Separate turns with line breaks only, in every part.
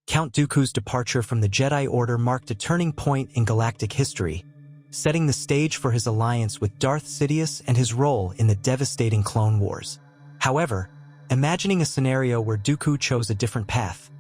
Count Dooku's departure from the Jedi Order marked a turning point in galactic history, setting the stage for his alliance with Darth Sidious and his role in the devastating Clone Wars. However, imagining a scenario where Dooku chose a different path,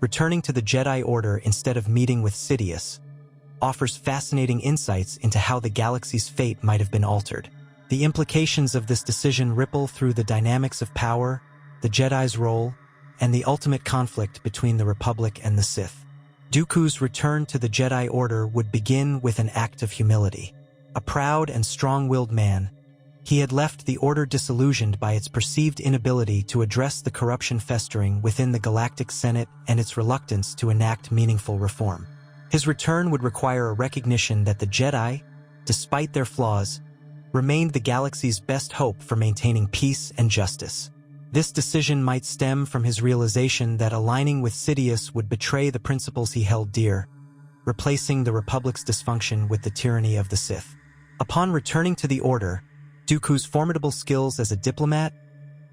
returning to the Jedi Order instead of meeting with Sidious, offers fascinating insights into how the galaxy's fate might have been altered. The implications of this decision ripple through the dynamics of power, the Jedi's role, and the ultimate conflict between the Republic and the Sith. Dooku's return to the Jedi Order would begin with an act of humility. A proud and strong-willed man, he had left the Order disillusioned by its perceived inability to address the corruption festering within the Galactic Senate and its reluctance to enact meaningful reform. His return would require a recognition that the Jedi, despite their flaws, remained the galaxy's best hope for maintaining peace and justice. This decision might stem from his realization that aligning with Sidious would betray the principles he held dear, replacing the Republic's dysfunction with the tyranny of the Sith. Upon returning to the Order, Dooku's formidable skills as a diplomat,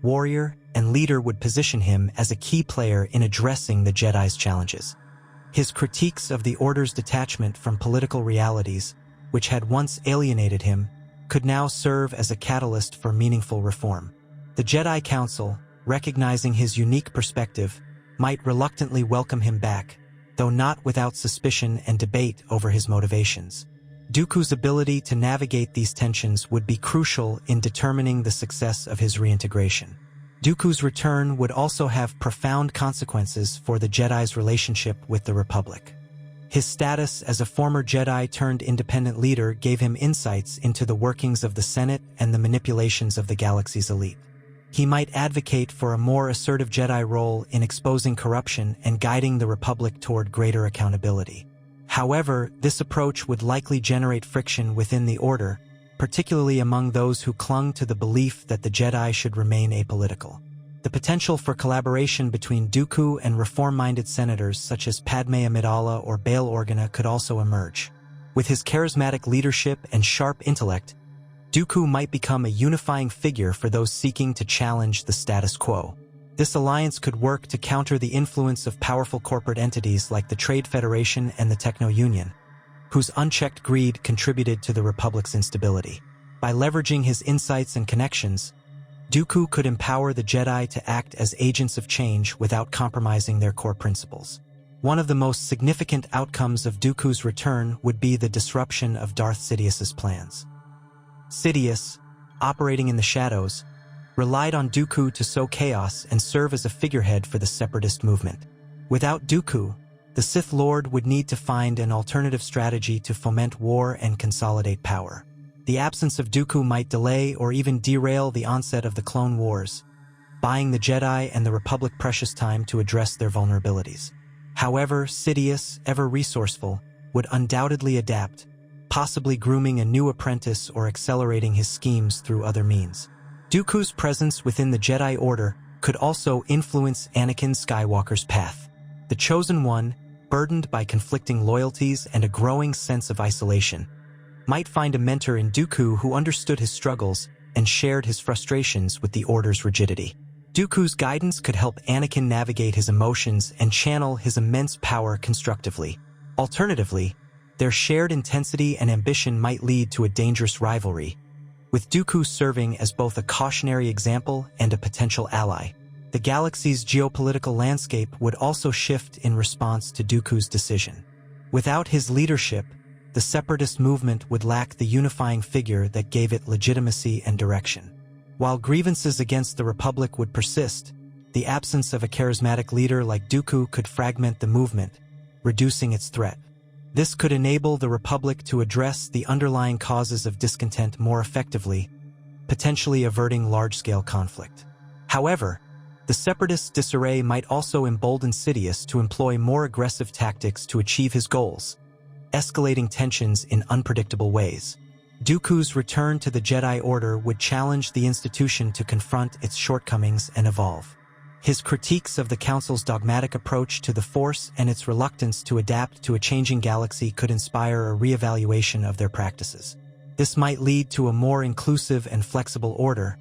warrior, and leader would position him as a key player in addressing the Jedi's challenges. His critiques of the Order's detachment from political realities, which had once alienated him, could now serve as a catalyst for meaningful reform. The Jedi Council, recognizing his unique perspective, might reluctantly welcome him back, though not without suspicion and debate over his motivations. Dooku's ability to navigate these tensions would be crucial in determining the success of his reintegration. Dooku's return would also have profound consequences for the Jedi's relationship with the Republic. His status as a former Jedi turned independent leader gave him insights into the workings of the Senate and the manipulations of the galaxy's elite. He might advocate for a more assertive Jedi role in exposing corruption and guiding the Republic toward greater accountability. However, this approach would likely generate friction within the Order, particularly among those who clung to the belief that the Jedi should remain apolitical. The potential for collaboration between Dooku and reform-minded senators such as Padme Amidala or Bail Organa could also emerge. With his charismatic leadership and sharp intellect, Dooku might become a unifying figure for those seeking to challenge the status quo. This alliance could work to counter the influence of powerful corporate entities like the Trade Federation and the Techno-Union, whose unchecked greed contributed to the Republic's instability. By leveraging his insights and connections, Dooku could empower the Jedi to act as agents of change without compromising their core principles. One of the most significant outcomes of Dooku's return would be the disruption of Darth Sidious's plans. Sidious, operating in the shadows, relied on Dooku to sow chaos and serve as a figurehead for the separatist movement. Without Dooku, the Sith Lord would need to find an alternative strategy to foment war and consolidate power. The absence of Dooku might delay or even derail the onset of the Clone Wars, buying the Jedi and the Republic precious time to address their vulnerabilities. However, Sidious, ever resourceful, would undoubtedly adapt, possibly grooming a new apprentice or accelerating his schemes through other means. Dooku's presence within the Jedi Order could also influence Anakin Skywalker's path. The Chosen One, burdened by conflicting loyalties and a growing sense of isolation, might find a mentor in Dooku who understood his struggles and shared his frustrations with the Order's rigidity. Dooku's guidance could help Anakin navigate his emotions and channel his immense power constructively. Alternatively, their shared intensity and ambition might lead to a dangerous rivalry, with Dooku serving as both a cautionary example and a potential ally. The galaxy's geopolitical landscape would also shift in response to Dooku's decision. Without his leadership, the separatist movement would lack the unifying figure that gave it legitimacy and direction. While grievances against the Republic would persist, the absence of a charismatic leader like Dooku could fragment the movement, reducing its threat. This could enable the Republic to address the underlying causes of discontent more effectively, potentially averting large-scale conflict. However, the separatist disarray might also embolden Sidious to employ more aggressive tactics to achieve his goals, escalating tensions in unpredictable ways. Dooku's return to the Jedi Order would challenge the institution to confront its shortcomings and evolve. His critiques of the Council's dogmatic approach to the Force and its reluctance to adapt to a changing galaxy could inspire a reevaluation of their practices. This might lead to a more inclusive and flexible order,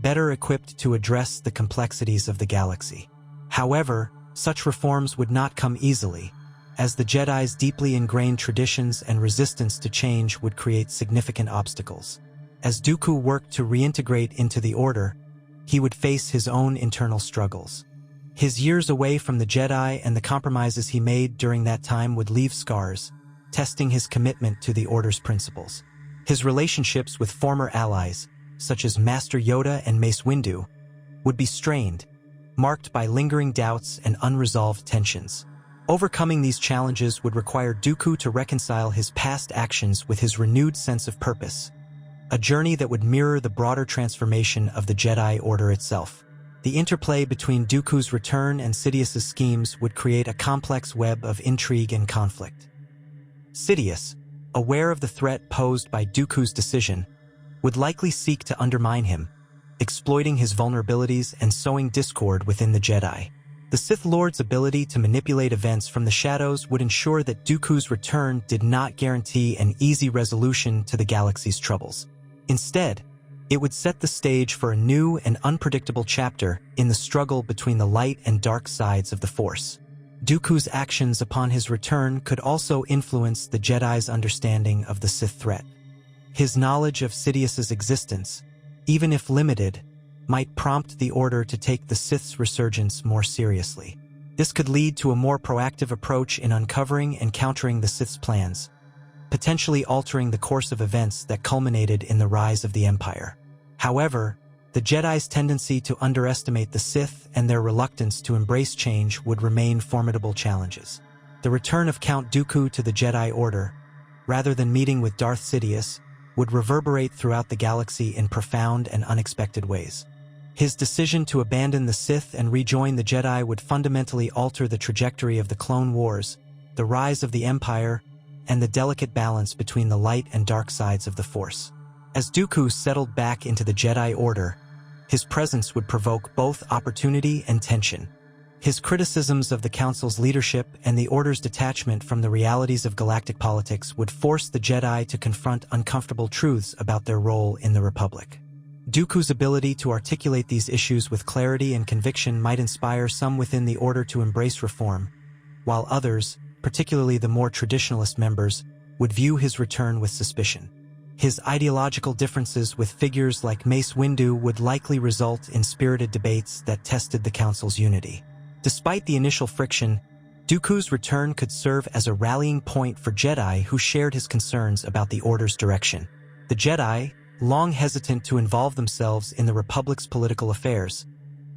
better equipped to address the complexities of the galaxy. However, Such reforms would not come easily, as the Jedi's deeply ingrained traditions and resistance to change would create significant obstacles. As Dooku worked to reintegrate into the Order, he would face his own internal struggles. His years away from the Jedi and the compromises he made during that time would leave scars, testing his commitment to the Order's principles. His relationships with former allies, such as Master Yoda and Mace Windu, would be strained, marked by lingering doubts and unresolved tensions. Overcoming these challenges would require Dooku to reconcile his past actions with his renewed sense of purpose, a journey that would mirror the broader transformation of the Jedi Order itself. The interplay between Dooku's return and Sidious's schemes would create a complex web of intrigue and conflict. Sidious, aware of the threat posed by Dooku's decision, would likely seek to undermine him, exploiting his vulnerabilities and sowing discord within the Jedi. The Sith Lord's ability to manipulate events from the shadows would ensure that Dooku's return did not guarantee an easy resolution to the galaxy's troubles. Instead, it would set the stage for a new and unpredictable chapter in the struggle between the light and dark sides of the Force. Dooku's actions upon his return could also influence the Jedi's understanding of the Sith threat. His knowledge of Sidious's existence, even if limited, might prompt the Order to take the Sith's resurgence more seriously. This could lead to a more proactive approach in uncovering and countering the Sith's plans, potentially altering the course of events that culminated in the rise of the Empire. However, the Jedi's tendency to underestimate the Sith and their reluctance to embrace change would remain formidable challenges. The return of Count Dooku to the Jedi Order, rather than meeting with Darth Sidious, would reverberate throughout the galaxy in profound and unexpected ways. His decision to abandon the Sith and rejoin the Jedi would fundamentally alter the trajectory of the Clone Wars, the rise of the Empire, and the delicate balance between the light and dark sides of the Force. As Dooku settled back into the Jedi Order, his presence would provoke both opportunity and tension. His criticisms of the Council's leadership and the Order's detachment from the realities of galactic politics would force the Jedi to confront uncomfortable truths about their role in the Republic. Dooku's ability to articulate these issues with clarity and conviction might inspire some within the Order to embrace reform, while others, particularly the more traditionalist members, would view his return with suspicion. His ideological differences with figures like Mace Windu would likely result in spirited debates that tested the Council's unity. Despite the initial friction, Dooku's return could serve as a rallying point for Jedi who shared his concerns about the Order's direction. The Jedi, long hesitant to involve themselves in the Republic's political affairs,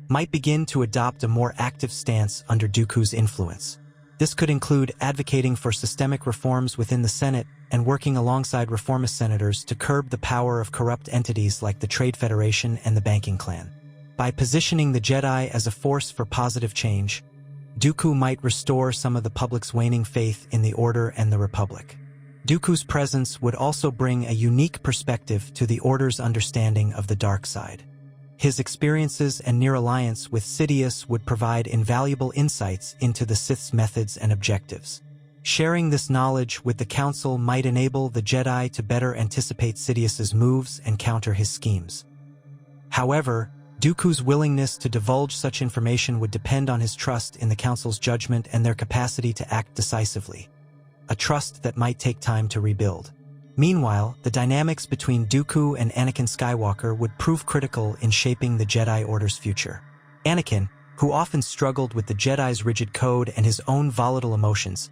might begin to adopt a more active stance under Dooku's influence. This could include advocating for systemic reforms within the Senate and working alongside reformist senators to curb the power of corrupt entities like the Trade Federation and the banking clan. By positioning the Jedi as a force for positive change, Dooku might restore some of the public's waning faith in the Order and the Republic. Dooku's presence would also bring a unique perspective to the Order's understanding of the dark side. His experiences and near alliance with Sidious would provide invaluable insights into the Sith's methods and objectives. Sharing this knowledge with the Council might enable the Jedi to better anticipate Sidious's moves and counter his schemes. However, Dooku's willingness to divulge such information would depend on his trust in the Council's judgment and their capacity to act decisively, a trust that might take time to rebuild. Meanwhile, the dynamics between Dooku and Anakin Skywalker would prove critical in shaping the Jedi Order's future. Anakin, who often struggled with the Jedi's rigid code and his own volatile emotions,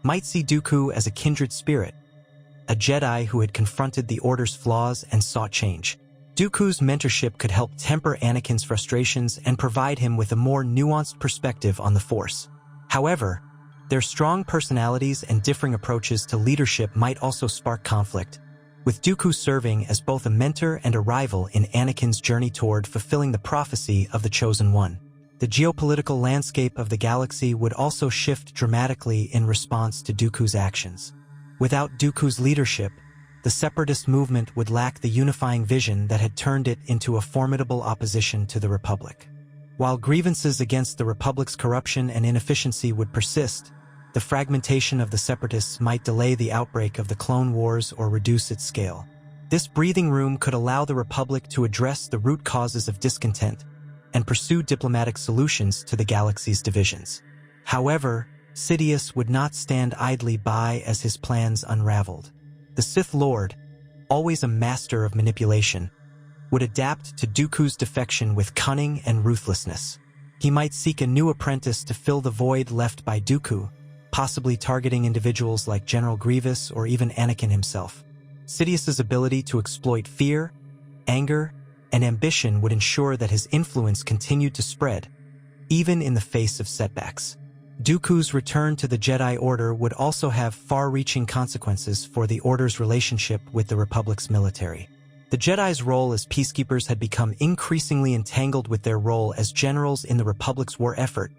might see Dooku as a kindred spirit, a Jedi who had confronted the Order's flaws and sought change. Dooku's mentorship could help temper Anakin's frustrations and provide him with a more nuanced perspective on the Force. However, their strong personalities and differing approaches to leadership might also spark conflict, with Dooku serving as both a mentor and a rival in Anakin's journey toward fulfilling the prophecy of the Chosen One. The geopolitical landscape of the galaxy would also shift dramatically in response to Dooku's actions. Without Dooku's leadership, the separatist movement would lack the unifying vision that had turned it into a formidable opposition to the Republic. While grievances against the Republic's corruption and inefficiency would persist, the fragmentation of the Separatists might delay the outbreak of the Clone Wars or reduce its scale. This breathing room could allow the Republic to address the root causes of discontent, and pursue diplomatic solutions to the galaxy's divisions. However, Sidious would not stand idly by as his plans unraveled. The Sith Lord, always a master of manipulation, would adapt to Dooku's defection with cunning and ruthlessness. He might seek a new apprentice to fill the void left by Dooku, possibly targeting individuals like General Grievous or even Anakin himself. Sidious's ability to exploit fear, anger, and ambition would ensure that his influence continued to spread, even in the face of setbacks. Dooku's return to the Jedi Order would also have far-reaching consequences for the Order's relationship with the Republic's military. The Jedi's role as peacekeepers had become increasingly entangled with their role as generals in the Republic's war effort,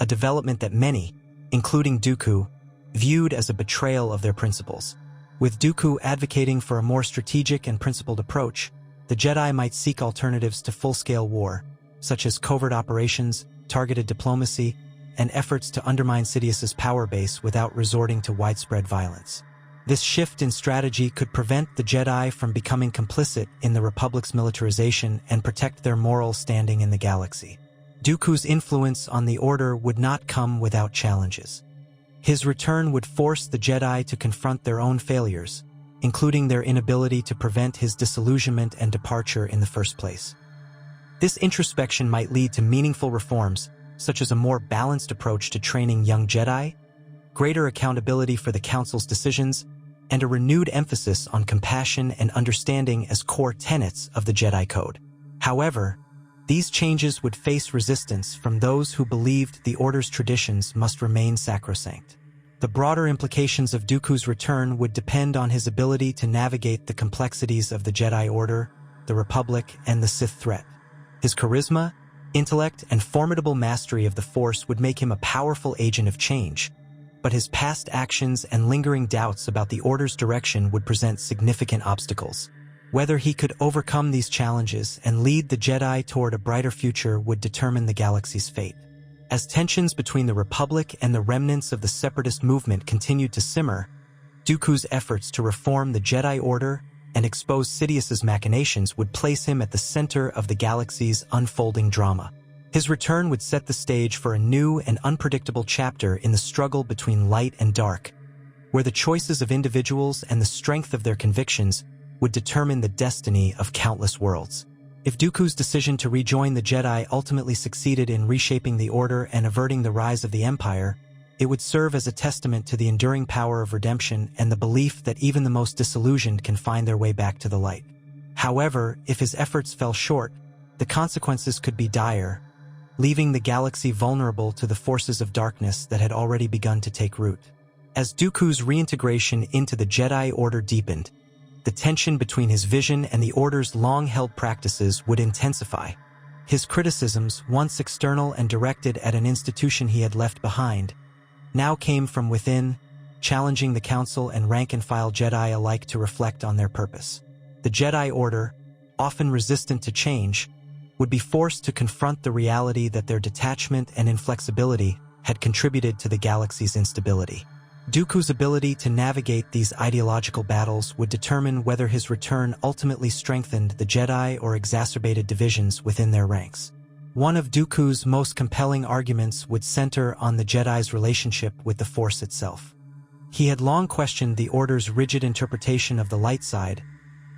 a development that many, including Dooku, viewed as a betrayal of their principles. With Dooku advocating for a more strategic and principled approach, the Jedi might seek alternatives to full-scale war, such as covert operations, targeted diplomacy, and efforts to undermine Sidious's power base without resorting to widespread violence. This shift in strategy could prevent the Jedi from becoming complicit in the Republic's militarization and protect their moral standing in the galaxy. Dooku's influence on the Order would not come without challenges. His return would force the Jedi to confront their own failures, including their inability to prevent his disillusionment and departure in the first place. This introspection might lead to meaningful reforms, such as a more balanced approach to training young Jedi, greater accountability for the Council's decisions, and a renewed emphasis on compassion and understanding as core tenets of the Jedi Code. However, these changes would face resistance from those who believed the Order's traditions must remain sacrosanct. The broader implications of Dooku's return would depend on his ability to navigate the complexities of the Jedi Order, the Republic, and the Sith threat. His charisma, intellect, and formidable mastery of the Force would make him a powerful agent of change, but his past actions and lingering doubts about the Order's direction would present significant obstacles. Whether he could overcome these challenges and lead the Jedi toward a brighter future would determine the galaxy's fate. As tensions between the Republic and the remnants of the Separatist movement continued to simmer, Dooku's efforts to reform the Jedi Order and expose Sidious's machinations would place him at the center of the galaxy's unfolding drama. His return would set the stage for a new and unpredictable chapter in the struggle between light and dark, where the choices of individuals and the strength of their convictions would determine the destiny of countless worlds. If Dooku's decision to rejoin the Jedi ultimately succeeded in reshaping the Order and averting the rise of the Empire, it would serve as a testament to the enduring power of redemption and the belief that even the most disillusioned can find their way back to the light. However, if his efforts fell short, the consequences could be dire, leaving the galaxy vulnerable to the forces of darkness that had already begun to take root. As Dooku's reintegration into the Jedi Order deepened, the tension between his vision and the Order's long-held practices would intensify. His criticisms, once external and directed at an institution he had left behind, now came from within, challenging the Council and rank-and-file Jedi alike to reflect on their purpose. The Jedi Order, often resistant to change, would be forced to confront the reality that their detachment and inflexibility had contributed to the galaxy's instability. Dooku's ability to navigate these ideological battles would determine whether his return ultimately strengthened the Jedi or exacerbated divisions within their ranks. One of Dooku's most compelling arguments would center on the Jedi's relationship with the Force itself. He had long questioned the Order's rigid interpretation of the light side,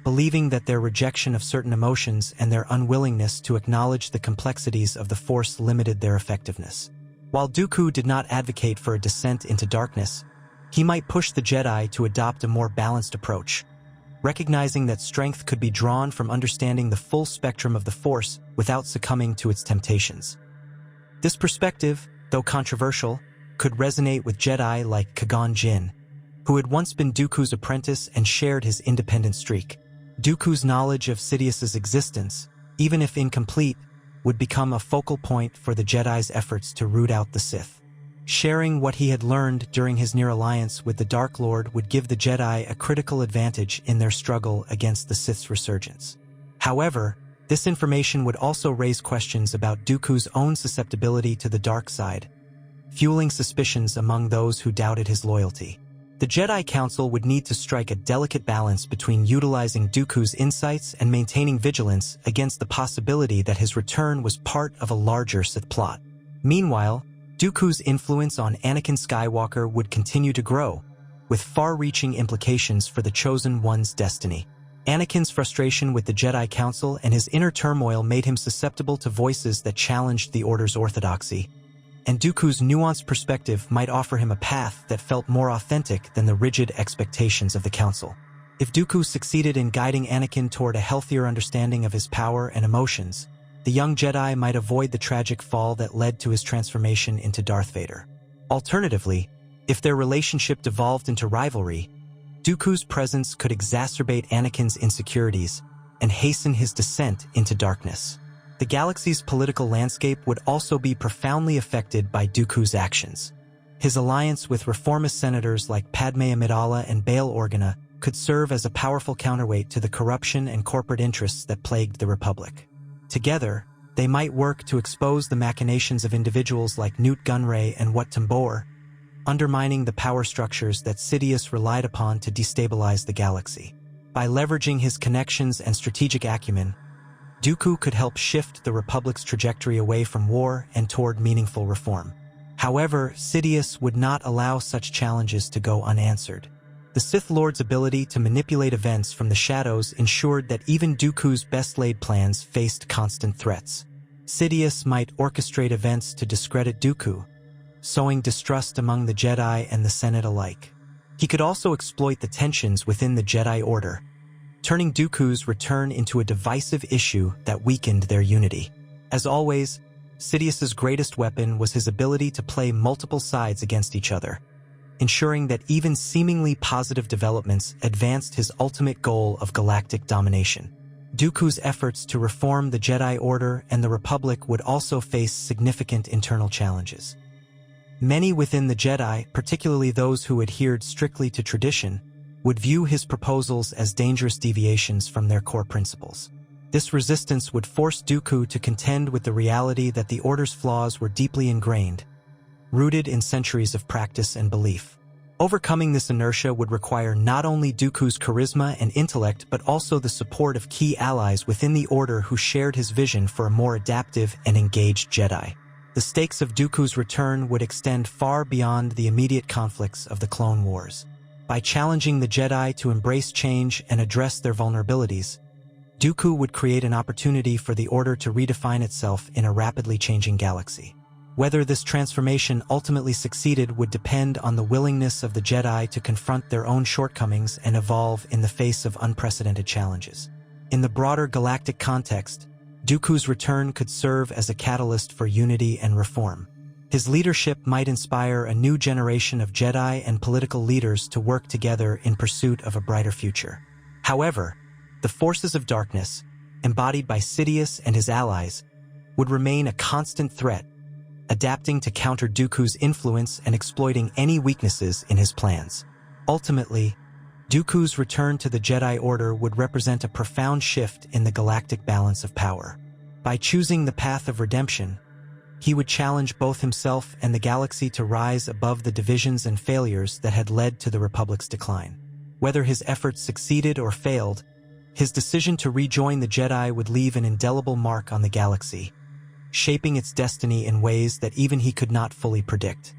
believing that their rejection of certain emotions and their unwillingness to acknowledge the complexities of the Force limited their effectiveness. While Dooku did not advocate for a descent into darkness, he might push the Jedi to adopt a more balanced approach, recognizing that strength could be drawn from understanding the full spectrum of the Force without succumbing to its temptations. This perspective, though controversial, could resonate with Jedi like Qui-Gon Jinn, who had once been Dooku's apprentice and shared his independent streak. Dooku's knowledge of Sidious's existence, even if incomplete, would become a focal point for the Jedi's efforts to root out the Sith. Sharing what he had learned during his near alliance with the Dark Lord would give the Jedi a critical advantage in their struggle against the Sith's resurgence. However, this information would also raise questions about Dooku's own susceptibility to the dark side, fueling suspicions among those who doubted his loyalty. The Jedi Council would need to strike a delicate balance between utilizing Dooku's insights and maintaining vigilance against the possibility that his return was part of a larger Sith plot. Meanwhile, Dooku's influence on Anakin Skywalker would continue to grow, with far-reaching implications for the Chosen One's destiny. Anakin's frustration with the Jedi Council and his inner turmoil made him susceptible to voices that challenged the Order's orthodoxy, and Dooku's nuanced perspective might offer him a path that felt more authentic than the rigid expectations of the Council. If Dooku succeeded in guiding Anakin toward a healthier understanding of his power and emotions, the young Jedi might avoid the tragic fall that led to his transformation into Darth Vader. Alternatively, if their relationship devolved into rivalry, Dooku's presence could exacerbate Anakin's insecurities and hasten his descent into darkness. The galaxy's political landscape would also be profoundly affected by Dooku's actions. His alliance with reformist senators like Padme Amidala and Bail Organa could serve as a powerful counterweight to the corruption and corporate interests that plagued the Republic. Together, they might work to expose the machinations of individuals like Newt Gunray and Wat Tambor, undermining the power structures that Sidious relied upon to destabilize the galaxy. By leveraging his connections and strategic acumen, Dooku could help shift the Republic's trajectory away from war and toward meaningful reform. However, Sidious would not allow such challenges to go unanswered. The Sith Lord's ability to manipulate events from the shadows ensured that even Dooku's best-laid plans faced constant threats. Sidious might orchestrate events to discredit Dooku, sowing distrust among the Jedi and the Senate alike. He could also exploit the tensions within the Jedi Order, turning Dooku's return into a divisive issue that weakened their unity. As always, Sidious's greatest weapon was his ability to play multiple sides against each other, ensuring that even seemingly positive developments advanced his ultimate goal of galactic domination. Dooku's efforts to reform the Jedi Order and the Republic would also face significant internal challenges. Many within the Jedi, particularly those who adhered strictly to tradition, would view his proposals as dangerous deviations from their core principles. This resistance would force Dooku to contend with the reality that the Order's flaws were deeply ingrained, rooted in centuries of practice and belief. Overcoming this inertia would require not only Dooku's charisma and intellect but also the support of key allies within the Order who shared his vision for a more adaptive and engaged Jedi. The stakes of Dooku's return would extend far beyond the immediate conflicts of the Clone Wars. By challenging the Jedi to embrace change and address their vulnerabilities, Dooku would create an opportunity for the Order to redefine itself in a rapidly changing galaxy. Whether this transformation ultimately succeeded would depend on the willingness of the Jedi to confront their own shortcomings and evolve in the face of unprecedented challenges. In the broader galactic context, Dooku's return could serve as a catalyst for unity and reform. His leadership might inspire a new generation of Jedi and political leaders to work together in pursuit of a brighter future. However, the forces of darkness, embodied by Sidious and his allies, would remain a constant threat, adapting to counter Dooku's influence and exploiting any weaknesses in his plans. Ultimately, Dooku's return to the Jedi Order would represent a profound shift in the galactic balance of power. By choosing the path of redemption, he would challenge both himself and the galaxy to rise above the divisions and failures that had led to the Republic's decline. Whether his efforts succeeded or failed, his decision to rejoin the Jedi would leave an indelible mark on the galaxy, shaping its destiny in ways that even he could not fully predict.